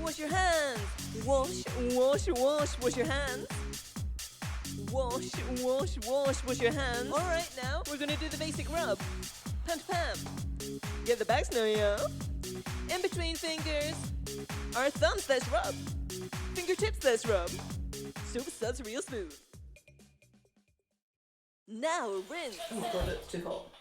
wash your hands. Wash, wash, wash, wash your hands. Wash, wash, wash, wash your hands. All right, now we're gonna do the basic rub. Hand to palm. Get the bags now, yo. In between fingers. Our thumbs, let's rub. Fingertips, let's rub. Super suds real smooth. Now rinse. Oh my god, it's too hot.